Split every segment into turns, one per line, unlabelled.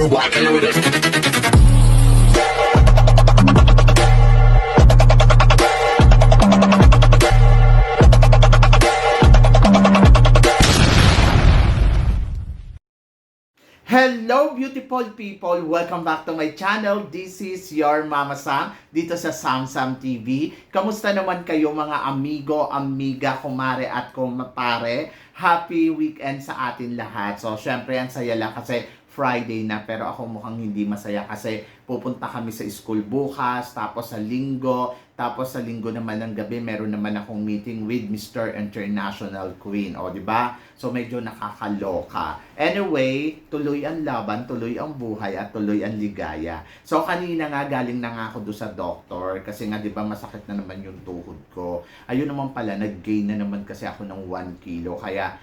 walking with it.
Hello beautiful people! Welcome back to my channel. This is your Mama Sam dito sa Samsam TV. Kamusta naman kayo mga amigo, amiga, kumare at kumapare? Happy weekend sa atin lahat. So syempre ang saya lang kasi Friday na, pero ako mukhang hindi masaya kasi pupunta kami sa school bukas, tapos sa linggo naman ng gabi meron naman akong meeting with Mr. International Queen, o di ba? So medyo nakakaloka. Anyway, tuloy ang laban, tuloy ang buhay at tuloy ang ligaya. So kanina nga galing na nga ako doon sa doctor kasi nga 'di ba masakit na naman yung tuhod ko. Ayun naman pala, nag-gain na naman kasi ako ng 1 kilo kaya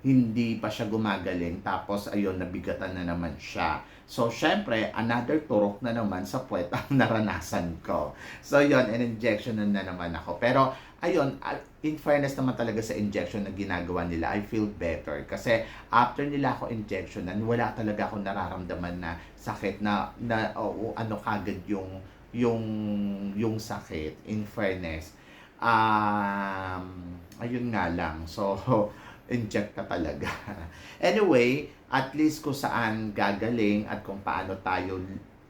hindi pa siya gumagaling, tapos ayun, nabigatan na naman siya. So, syempre, another turok na naman sa puwet ang naranasan ko. So, yun, an injection na naman ako. Pero, ayun, in fairness naman talaga sa injection na ginagawa nila, I feel better. Kasi, after nila ako injectionan, wala talaga ako nararamdaman na sakit ano kagad yung sakit, in fairness. Ayun nga lang. So, inject ka talaga. Anyway, at least kung saan gagaling at kung paano tayo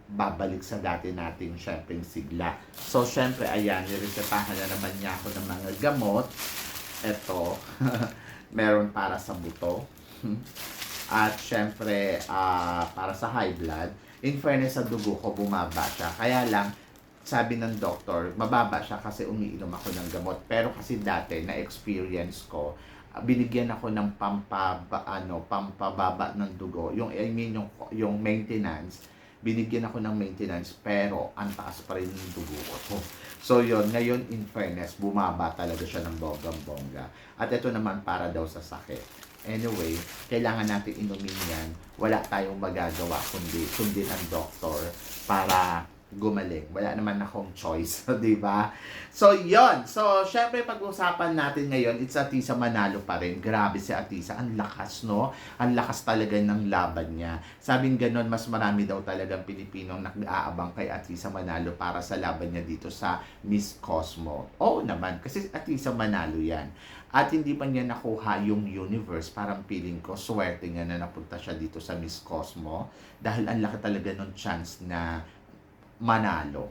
babalik sa dati nating syempre sigla. So, syempre, ayan, niresetahan na naman niya ako ng mga gamot. Ito, meron para sa buto. At syempre, para sa high blood. In fairness, sa dugo ko, bumaba siya. Kaya lang, sabi ng doktor, mababa siya kasi umiinom ako ng gamot. Pero kasi dati, na-experience ko, binigyan ako ng pampababa ng dugo. Yung maintenance, binigyan ako ng maintenance pero ang taas pa rin yung dugo ko. So yun, ngayon in fairness, bumaba talaga siya ng bonggang-bongga. At ito naman para daw sa sakit. Anyway, kailangan natin inumin yan. Wala tayong magagawa kundi sundin ang doktor para gumaling. Wala naman akong choice, di ba? So, yon. So, syempre, pag-usapan natin ngayon, it's Atisa Manalo pa rin. Grabe si Atisa. Ang lakas, no? Ang lakas talaga ng laban niya. Sabing ganon, mas marami daw talagang Pilipinong nag-aabang kay Atisa Manalo para sa laban niya dito sa Miss Cosmo. Oo naman, kasi Atisa Manalo yan. At hindi pa niya nakuha yung universe. Parang feeling ko, swerte niya na napunta siya dito sa Miss Cosmo. Dahil ang laki talaga ng chance na manalo,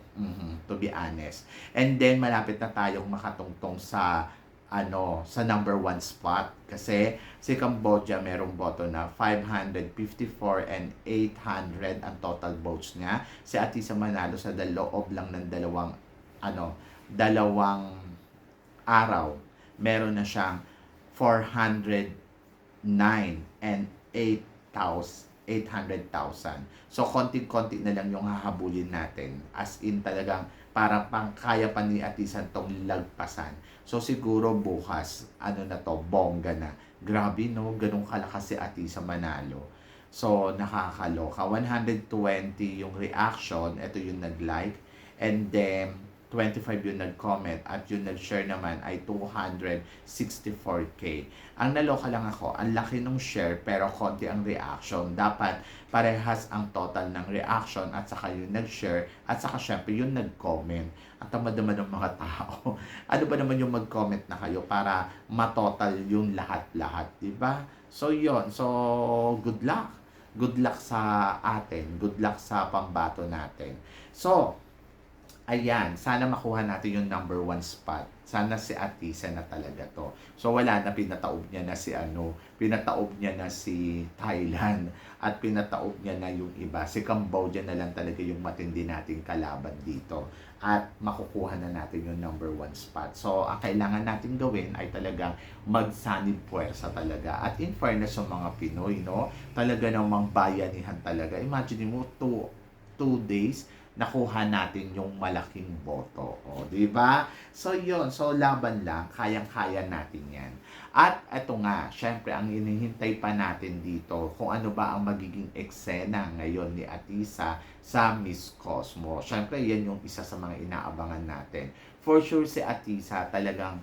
to be honest. And then malapit na tayong makatungtong sa sa number 1 spot kasi si Cambodia merong boto na 554 and 800 ang total votes niya. Si Atisa Manalo sa loob lang ng dalawang araw meron na siyang 409 and 800,000. So, konti-konti na lang yung hahabulin natin. As in, talagang parang kaya pa ni Atisan tong lagpasan. So, siguro bukas, bongga na. Grabe, no? Ganun kalakas si Atisa Manalo. So, nakakaloka. 120 yung reaction. Ito yung nag-like. And then, 25 yung nag-comment at yung nag-share naman ay 264K. Ang naloka lang ako, ang laki ng share pero konti ang reaction. Dapat parehas ang total ng reaction at saka yung nag-share at saka syempre yung nag-comment. At tamad naman ng mga tao. Ano ba naman yung mag-comment na kayo para matotal yung lahat-lahat, diba? So yun, so good luck. Good luck sa atin. Good luck sa pambato natin. So, ayan, sana makuha natin yung number 1 spot. Sana si Atisa na talaga to. So wala na, pinataob niya na si Thailand at pinataob niya na yung iba. Si Cambodia na lang talaga yung matindi nating kalaban dito. At makukuha na natin yung number 1 spot. So ang kailangan natin gawin ay talagang magsanib puwersa talaga. At in fairness sa mga Pinoy, no, talaga namang bayanihan talaga. Imagine mo, 2 days, nakuha natin yung malaking boto. O, di ba? So, yun. So, laban lang. Kayang-kaya natin yan. At, eto nga, syempre, ang inihintay pa natin dito, kung ano ba ang magiging eksena ngayon ni Atisa sa Miss Cosmo. Syempre, yan yung isa sa mga inaabangan natin. For sure, si Atisa talagang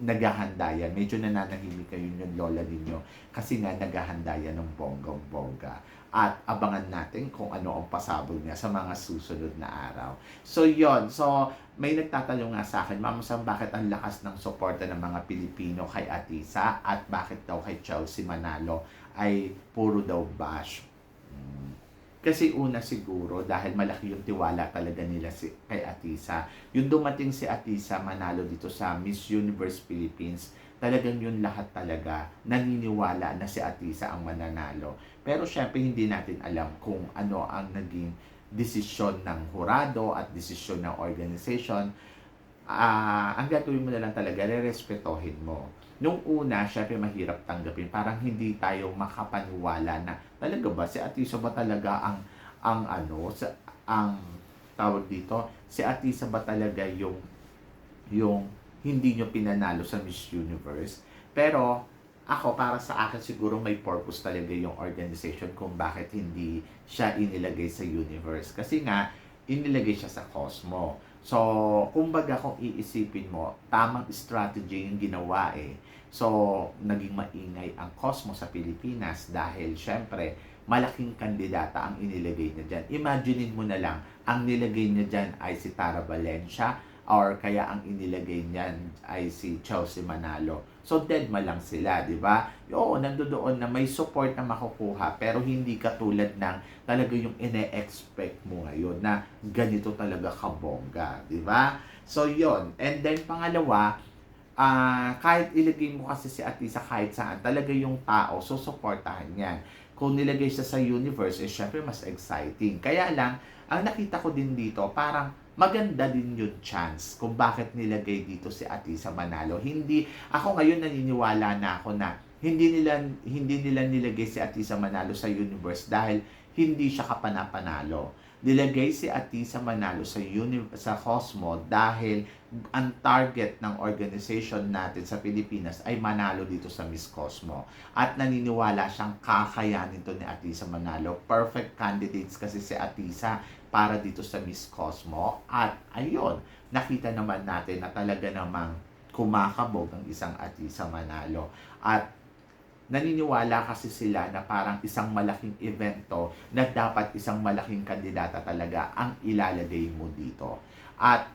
naghahanda yan. Medyo nananahimik kayo yung lola ninyo kasi nga naghahanda yan ng bonggang-bongga. at abangan natin kung ano ang pasabog niya sa mga susunod na araw. So yon, so may nagtatanong nga sa akin, Mama Sam, bakit ang lakas ng suporta ng mga Pilipino kay Atisa at bakit daw kay Chelsea Manalo ay puro daw bash? Kasi una siguro dahil malaki yung tiwala talaga nila kay Atisa. Yung dumating si Atisa Manalo dito sa Miss Universe Philippines, talagang yun lahat talaga naniniwala na si Atisa ang mananalo. Pero syempre hindi natin alam kung ano ang naging desisyon ng hurado at desisyon ng organization. Ang gagawin mo na lang talaga, rerespetohin mo. Nung una, syempre mahirap tanggapin. Parang hindi tayo makapaniwala na talaga ba si Atisa ba talaga ang ano sa ang tawag dito, si Atisa ba talaga yung hindi nyo pinanalo sa Miss Universe? Pero ako, para sa akin siguro may purpose talaga yung organization kung bakit hindi siya inilagay sa universe. Kasi nga, inilagay siya sa Cosmo. So, kumbaga kung iisipin mo, tamang strategy yung ginawa eh. So, naging maingay ang Cosmo sa Pilipinas dahil syempre, malaking kandidata ang inilagay niya dyan. Imaginein mo na lang, ang nilagay niya dyan ay si Tara Valencia or kaya ang inilagay niyan ay si Chelsea Manalo. So, deadma lang sila, di ba? Oo, nandoon na may support na makukuha pero hindi katulad ng talaga yung ine-expect mo ngayon na ganito talaga kabongga, di ba? So, yon. And then, pangalawa, kahit ilagay mo kasi si Atisa kahit saan, talaga yung tao, susuportahan yan. Kung nilagay siya sa universe, syempre mas exciting. Kaya lang, ang nakita ko din dito, parang maganda din yung chance kung bakit nilagay dito si Atisa Manalo. Ako ngayon naniniwala na ako na hindi nila nilagay si Atisa Manalo sa universe dahil hindi siya kapanapanalo. Nilagay si Atisa Manalo sa Cosmo dahil ang target ng organization natin sa Pilipinas ay manalo dito sa Miss Cosmo. At naniniwala siyang kakayanin to ni Atisa Manalo. Perfect candidates kasi si Atisa para dito sa Miss Cosmo. At ayun, nakita naman natin na talaga namang kumakabog ang isang Atisa Manalo. At naniniwala kasi sila na parang isang malaking evento na dapat isang malaking kandidata talaga ang ilalagay mo dito. At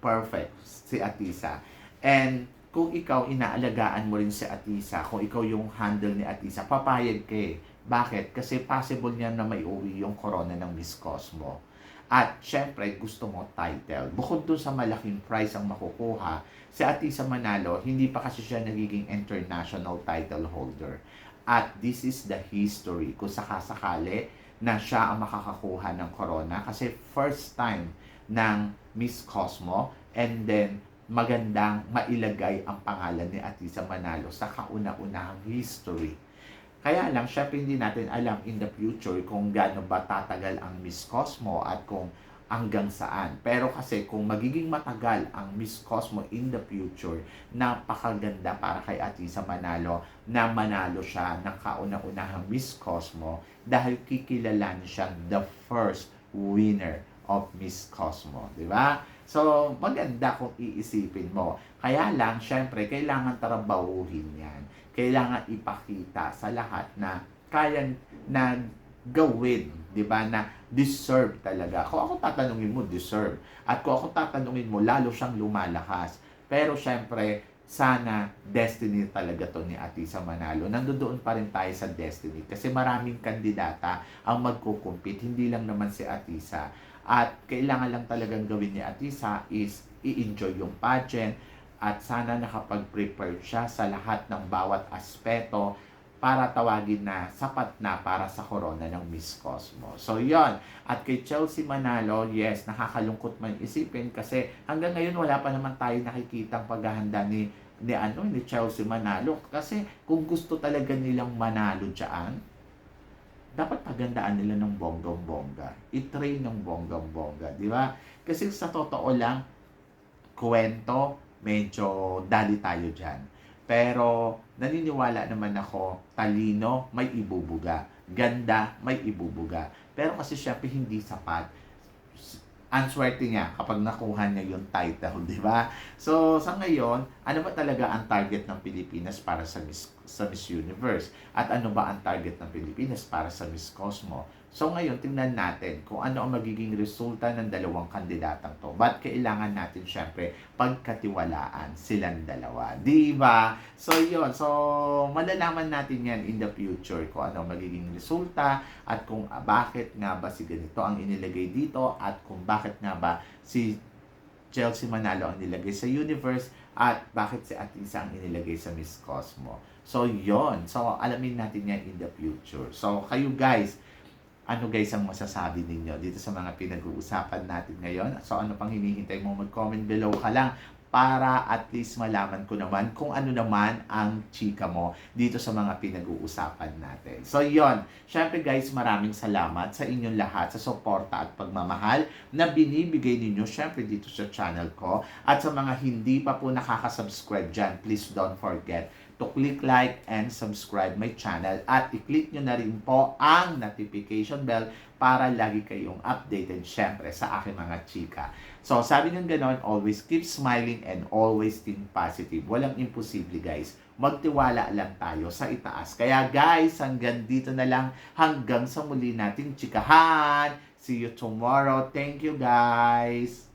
perfect si Atisa. And kung ikaw inaalagaan mo rin si Atisa, kung ikaw yung handle ni Atisa, papayag ka eh. Bakit? Kasi possible niya na may uwi yung corona ng Miss Cosmo. At syempre, gusto mo title. Bukod dun sa malaking prize ang makukuha, si Atisa Manalo, hindi pa kasi siya nagiging international title holder. At this is the history kung sakasakali na siya ang makakakuha ng corona. Kasi first time ng Miss Cosmo and then magandang mailagay ang pangalan ni Atisa Manalo sa kauna-unahang history. Kaya lang, syempre hindi natin alam in the future kung gaano ba tatagal ang Miss Cosmo at kung hanggang saan. Pero kasi kung magiging matagal ang Miss Cosmo in the future, napakaganda para kay Atisa Manalo na manalo siya ng kauna-unahang Miss Cosmo dahil kikilalanin siyang the first winner of Miss Cosmo. Di ba? So, maganda kung iisipin mo. Kaya lang, syempre, kailangan trabahuhin yan. Kailangan ipakita sa lahat na kaya na gawin, di ba, na deserve talaga. Kung ako tatanungin mo, deserve. At kung ako tatanungin mo, lalo siyang lumalakas. Pero syempre, sana destiny talaga to ni Atisa Manalo. Nandoon pa rin tayo sa destiny kasi maraming kandidata ang magkukumpit, hindi lang naman si Atisa. At kailangan lang talagang gawin ni Atisa is i-enjoy yung pageant at sana nakapag-prepare siya sa lahat ng bawat aspeto para tawagin na sapat na para sa corona ng Miss Cosmo. So, yon. At kay Chelsea Manalo, yes, nakakalungkot man isipin kasi hanggang ngayon wala pa naman tayo nakikitang paghahanda ni Chelsea Manalo. Kasi kung gusto talaga nilang manalo dyan, dapat pagandaan nila ng bonggang-bongga. I-train ng bonggang-bongga, di ba? Kasi sa totoo lang, kwento, medyo dali tayo dyan. Pero naniniwala naman ako, talino, may ibubuga. Ganda, may ibubuga. Pero kasi syempre hindi sapat. ang swerte niya kapag nakuha niya yung title, di ba? So, sa ngayon, ano ba talaga ang target ng Pilipinas para sa Miss Universe? At ano ba ang target ng Pilipinas para sa Miss Cosmo? So ngayon, tingnan natin kung ano ang magiging resulta ng dalawang kandidatang to. Ba't kailangan natin syempre pagkatiwalaan silang dalawa? Di ba? So yun. So malalaman natin yan in the future kung ano ang magiging resulta at kung bakit nga ba si ganito ang inilagay dito at kung bakit nga ba si Chelsea Manalo ang nilagay sa Universe at bakit si Atisa ang inilagay sa Miss Cosmo. So yon. So alamin natin yan in the future. So kayo guys, ano guys ang masasabi ninyo dito sa mga pinag-uusapan natin ngayon? So ano pang hinihintay mo? Mag-comment below ka lang para at least malaman ko naman kung ano naman ang chika mo dito sa mga pinag-uusapan natin. So yon, syempre guys, maraming salamat sa inyong lahat sa suporta at pagmamahal na binibigay ninyo syempre dito sa channel ko. At sa mga hindi pa po nakaka-subscribe dyan, please don't forget to click like and subscribe my channel at i-click nyo na rin po ang notification bell para lagi kayong updated syempre sa aking mga chika. So sabi ng ganon, always keep smiling and always think positive. Walang imposible guys. Magtiwala lang tayo sa itaas. Kaya guys, hanggang dito na lang. Hanggang sa muli nating chikahan. See you tomorrow. Thank you guys.